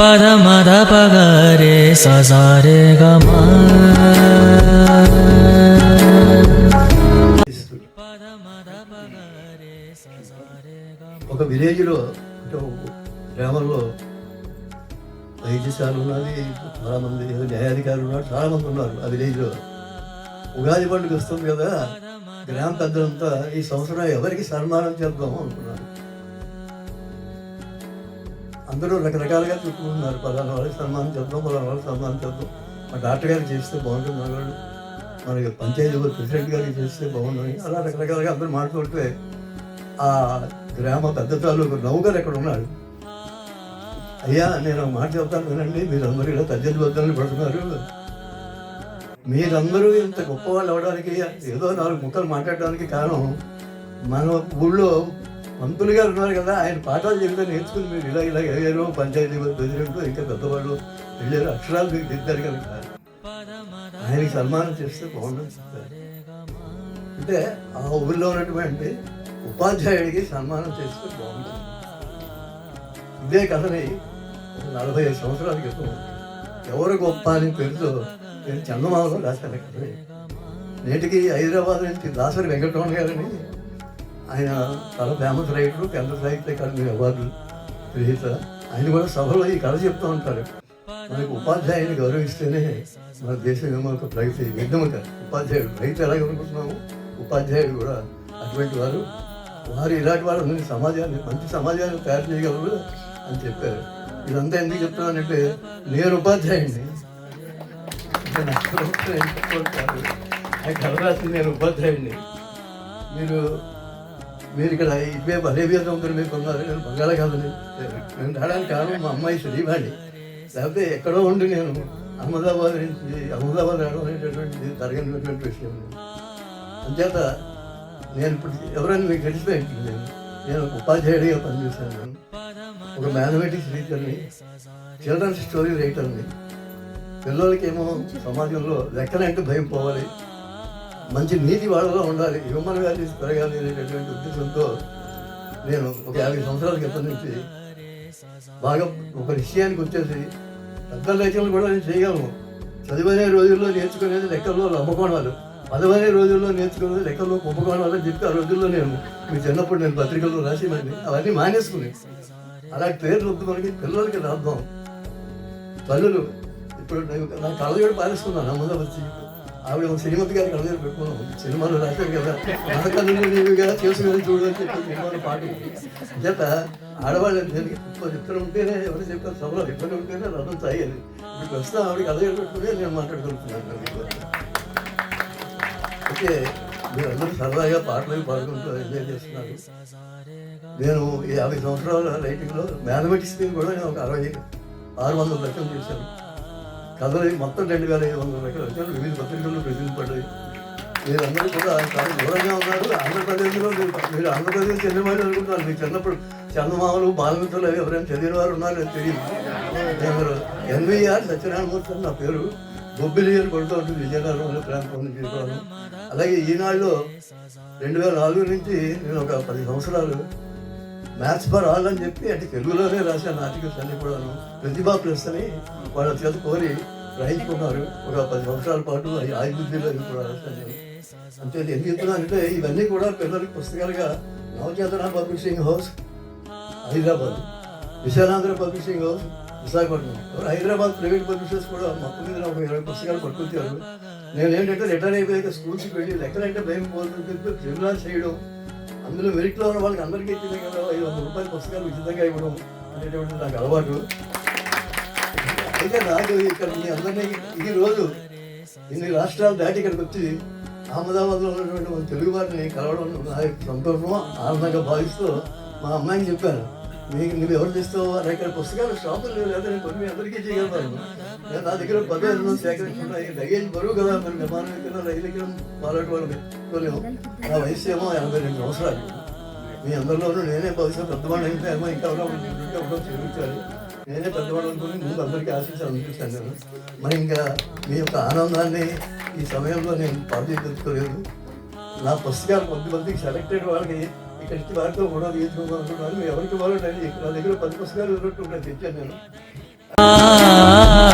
పద మద పగరే ససారే గమ. ఒక విలేజ్లో అంటే గ్రామంలో వైద్యశాల ఉన్నది, చాలామంది న్యాయాధికారులు ఉన్నారు, చాలామంది ఉన్నారు ఆ విలేజ్లో. ఉగాది పండుగ వస్తుంది కదా, గ్రామ పెద్దలంతా ఈ సంవత్సరం ఎవరికి సన్మానం చేద్దాము అనుకున్నారు. అందరూ రకరకాలుగా చెప్పుకుంటున్నారు, పలానా వాళ్ళకి సన్మానం చేద్దాం, పలానా వాళ్ళకి సన్మానం చేద్దాం, మా డాక్టర్ గారికి చేస్తే బాగుంటుంది, మనవాళ్ళు మనకి పంచాయతీ ప్రెసిడెంట్ గారికి చేస్తే బాగుంటుంది, అలా రకరకాలుగా అందరూ మాట్లాడుతుంటే ఆ గ్రామ పెద్ద తాలూకు నౌకరు ఎక్కడ ఉన్నాడు. అయ్యా నేను ఒక మాట చెప్తాను వినండి, మీరందరూ ఇలా తజ్జల బద్దల్ని పడుతున్నారు, మీరందరూ ఇంత గొప్పవాళ్ళు అవ్వడానికి ఏదో 4 ముక్కలు మాట్లాడడానికి కారణం మన ఊళ్ళో మంత్రులు గారు ఉన్నారు కదా, ఆయన పాఠాలు చెబితే నేర్చుకుని మీరు ఇలా ఇలా అయ్యారు, పంచాయతీ ప్రెసిడెంట్ ఇంకా పెద్దవాళ్ళు వెళ్ళారు, అక్షరాలు మీకు దిద్దారు కనుక ఆయనకి సన్మానం చేస్తే బాగుంటుంది. అంటే ఆ ఊళ్ళో ఉన్నటువంటి ఉపాధ్యాయుడికి సన్మానం చేస్తే బాగుంటుంది. ఇదే కథని 45 సంవత్సరాల క్రితం ఎవరు గొప్ప అని పేరుతో నేను చందమామలో రాశాను కథని. నేటికి హైదరాబాద్ నుంచి దాసరి వెంకటరమణ గారని, ఆయన చాలా ఫేమస్ రైటరు, కేంద్ర సాహిత్య అకాడమీ అవార్డు గ్రహీత. ఆయన కూడా సభలో ఈ కథ చెప్తూ ఉంటారు, మనకు ఉపాధ్యాయుని గౌరవిస్తేనే మన దేశం ఏమో ఒక ప్రగతి విద్యమక. ఉపాధ్యాయుడు రైతు ఎలాగ అనుకుంటున్నాము, ఉపాధ్యాయుడు కూడా అటువంటి వారు ఇలాంటి వారు సమాజాన్ని మంచి సమాజాన్ని తయారు చేయగలరు అని చెప్పారు. ఇదంతా ఎందుకు చెప్తున్నానంటే నేను ఉపాధ్యాయుడిని, కథ రాసి నేను ఉపాధ్యాయుడిని. మీరు ఇక్కడ ఇటువైపు అరేబియా సముద్రం వైపు ఉన్నారు, నేను బంగాళాఖాతంని. నేను రావడానికి కారణం మా అమ్మాయి శ్రీవాణి, లేకపోతే ఎక్కడో ఉండి నేను అహ్మదాబాద్ రావడం అనేటటువంటి జరగనటువంటి విషయం. అంచేత నేను ఇప్పుడు ఎవరైనా మీకు తెలిసిపోయింది, నేను ఉపాధ్యాయుడిగా పనిచేశాను. నేను ఒక మ్యాథమెటిక్స్ టీచర్ని, చిల్డ్రన్స్ స్టోరీ రైటర్ని. పిల్లలకేమో సమాజంలో లెక్కలంటే భయం పోవాలి, మంచి నీతి వాళ్ళలో ఉండాలి, హ్యూమన్ వాల్యూస్ పెరగాలి అనేటటువంటి ఉద్దేశంతో నేను ఒక 50 సంవత్సరాల క్రితం నుంచి బాగా ఒక విషయానికి వచ్చేసి పెద్ద లెక్కలు కూడా నేను చేయగలను. చదివనే రోజుల్లో నేర్చుకునేది లెక్కల్లో లంబకోణాలు, 10 రోజుల్లో నేర్చుకునేది లెక్కల్లో కుంభకోణాలు అని చెప్పి ఆ రోజుల్లో నేను మీ చిన్నప్పుడు నేను పత్రికల్లో రాసేవాడిని. అవన్నీ మానేసుకుని అలాంటి పేర్లు వద్దు మనకి, పిల్లలకి రాద్దాం. తల్లులు ఇప్పుడు నా కళ్ళజోడు పారేసుకున్నాను, అమ్మదా వచ్చి ఆవిడ శ్రీమతి గారి కళ్ళజోడు పెట్టుకున్నాం. సినిమాలో రాశారు కదా, నా కళ్ళు నీవుగా చేసుకుని చూడని చెప్పి సినిమాలో పాట చేత ఆడవాళ్ళు ఇద్దరు ఉంటేనే ఎవరు చెప్పారు సభలో, ఇద్దరు ఉంటేనే రథం సాగేది. ఇప్పుడు ప్రస్తుతం ఆవిడ కళ్ళజోడు పెట్టుకునే నేను మాట్లాడుకుంటున్నాను. అయితే మీరందరూ సరదాగా పాటలు పాడుకుంటూ ఎంజాయ్ చేస్తున్నారు. నేను ఈ 50 సంవత్సరాల రైటింగ్లో మ్యాథమెటిక్స్ కూడా నేను ఒక 600 లెక్కలు చేశాను. కథలు మొత్తం 2500 లెక్కలు వచ్చాను, వివిధ పత్రికల్లో ప్రచురింపడ్డాయి. మీరందరూ కూడా చాలా దూరంగా ఉన్నారు. ఆంధ్రప్రదేశ్లో మీరు ఆంధ్రప్రదేశ్ చెందినవాళ్ళు అనుకుంటున్నారు. మీరు చిన్నప్పుడు చందమామలు, బాలమిత్రులు అవి ఎవరైనా చదివిన వారు ఉన్నారు అని తెలియదు. నేను ఎన్వీఆర్ సత్యనారాయణమూర్తి అని నా పేరు. బొబ్బిలి అని కొడుతూ ఉంటుంది, విజయనగరం ప్రాంతం నుంచి చెప్పాను. అలాగే ఈనాడులో 2004 నుంచి నేను ఒక 10 సంవత్సరాలు మ్యాథ్స్ ఫర్ ఆల్ అని చెప్పి అంటే తెలుగులోనే రాశాను ఆర్టికల్స్ అన్ని కూడాను. ప్రతిభా ప్లస్ అని వాళ్ళ చేత కోరి రాయించుకున్నారు. ఒక 10 సంవత్సరాల పాటు ఆయుర్వేదిలో ఇది కూడా రాశాను. అంటే ఎందుకు చెప్తున్నానంటే ఇవన్నీ కూడా పిల్లలకి పుస్తకాలుగా Navachetana publishing house Hyderabad, Visalaandhra publishing house Visakhapatnam, Hyderabad private publishers కూడా మొత్తం మీద ఒక 20 పుస్తకాలు పట్టుకొచ్చారు. నేను ఏంటంటే రిటైర్ అయిపోయాక స్కూల్స్కి వెళ్ళి లెక్కలంటే భయం పోతుంది సెమినార్ చేయడం, అందులో మెరిట్లో ఉన్న వాళ్ళకి అందరికీ ఇచ్చింది కదా 500 రూపాయల పుస్తకాలు ఉచితంగా ఇవ్వడం అనేటువంటి నాకు అలవాటు. అయితే నాకు ఇక్కడ మీ అందరినీ ఈ రోజు ఇన్ని రాష్ట్రాలు దాటి ఇక్కడికి వచ్చి అహ్మదాబాద్లో ఉన్నటువంటి మన తెలుగు వారిని కలవడం నా సంతోషం, ఆనందంగా భావిస్తూ మా అమ్మాయిని చెప్పాను, నువ్వు ఎవరు చేస్తావు అని. ఇక్కడ పుస్తకాలు షాపులు లేవు లేదా, నేను కొన్ని అందరికీ చేయగలుగుతాను. నేను నా దగ్గర 10,000 సేకరించుకున్నాయి. లగేజ్ బరువు కదా, మరి విమానం ఎక్కిన రైలు ఎక్కిన పాలటి వాళ్ళు పెట్టుకోలేము. నా వయసు ఏమో 82 సంవత్సరాలు. మీ అందరిలోనూ నేనే భవిష్యత్తు పెద్దవాళ్ళు అయితే ఏమో ఇంకా ఎవరో చేయించాలి, నేనే పెద్దవాళ్ళు అనుకుని ముందు అందరికీ ఆశించాలి అనిపిస్తాను నేను. మరి ఇంకా మీ యొక్క ఆనందాన్ని ఈ సమయంలో నేను పాల్గొంచుకోలేదు. నా పుస్తకాలు కొంతమందికి సెలెక్టెడ్ వాళ్ళకి ఇక్కడికి వారితో కూడా తీసుకోవాలనుకుంటున్నాను. ఎవరికి వాళ్ళు నా దగ్గర 10 పుస్తకాలు ఉన్నట్టు తెచ్చాను నేను. ఆ